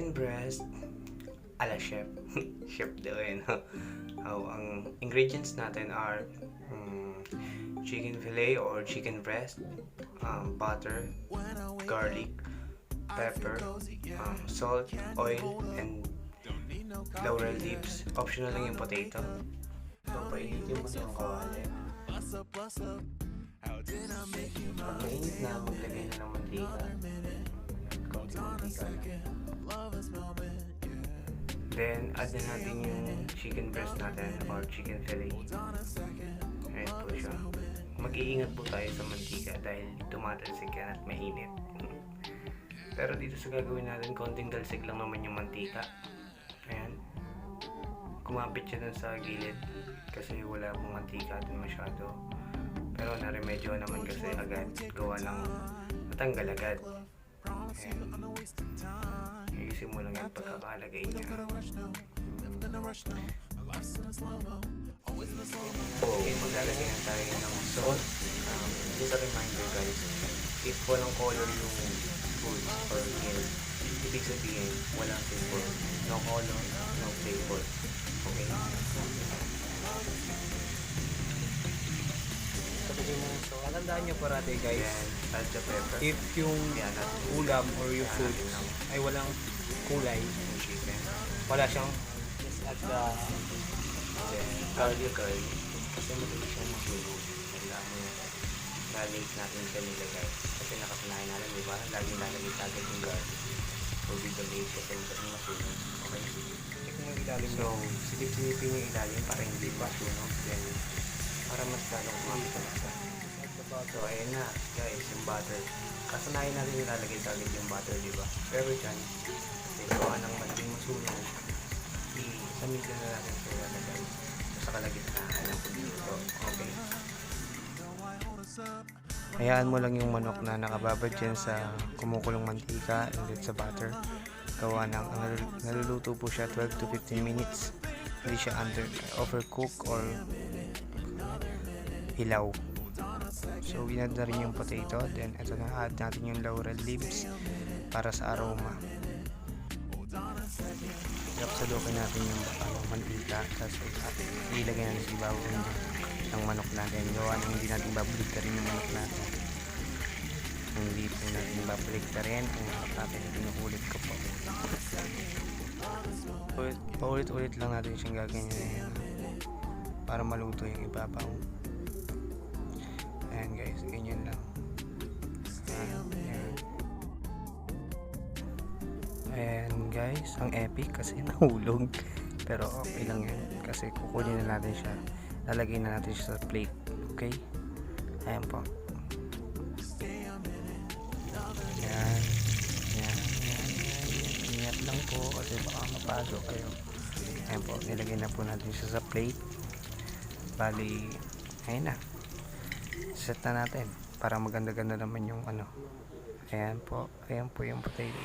chicken breast ala chef. Chef daw eh, no? Ang ingredients natin are chicken fillet or chicken breast, butter, garlic, pepper, salt, oil, and laurel leaves. Optional lang yung potato. So, painitin mo yung kawali. Pag mainit na, maglagay na ng mantika. Konting mantika lang. Then, add na natin yung chicken breast natin or chicken fillet. Ayan po siya. Mag-iingat po tayo sa mantika dahil tumatalsik yan at mainit. Pero dito sa gagawin natin, konting talsik lang naman yung mantika. Ayan. Kumapit siya dun sa gilid kasi wala pong mantika dun masyado. Pero naremedyo naman kasi agad gawa ng natanggal agad. Ayan. Iisin mo lang yung pagkakalagay niya. Okay, maglalagay na tayo ng salt. Just a reminder guys, if walang color yung food or meal, ibig sabihin walang flavor. No color, no flavor. Okay? So, tandaan nyo parati guys, Then, add the pepper. if yung Yan natin. ulam or yung Yan food natin ng ay walang kulay, chicken. wala siyang just add the Then, garlic. Kasi madali siyang magulo. Kailangan mo garlic natin siya nilagay. Kasi nakasanayan natin, di ba? Laging lalagay agad yung garlic. So, with the base kasi madali masunog. Okay? check mo yung ilalim So, silip-silipin yung ilalim para hindi pa sunog. Then, para mas lalong kumamit ang lasa. So, ayan na, guys, yung butter. Kasanayan natin yung lalagay agad yung butter, di ba? Pero dyan, kasi gawa ng madaling masunog, sa media na natin siya ilalagay. Sa kalagitnaan ng pagluto. Okay. Hayaan mo lang yung manok na nakababad dyan sa kumukulong mantika and then sa butter. Gawa ng naluluto po siya 12 to 15 minutes. Hindi siya overcook or hilaw. So, inad na rin yung potato. Then, ito na, add natin yung laurel leaves para sa aroma. Salukin natin yung mantika. Tapos, ilagay natin sa ibabaw ng manok natin. Gawa ng hindi natin babalik rin yung manok natin. Hindi po natin babalik rin ang manok natin. Pinukulit ko po. Paulit-ulit lang natin siyang gaganyan para maluto yung ibabaw. Ayan guys, ganyan lang. Ayan guys, ang epic kasi nahulog. Pero okay lang yan kasi kukunin na natin siya. Lalagay na natin siya sa plate. Okay? Ayan po. Ayan. Ingat lang po kasi baka mapasok kayo. Ayan po, nilagay na po natin siya sa plate. Bali, ayun na. Set na natin para maganda-ganda naman yung ano. Ayan po yung potato.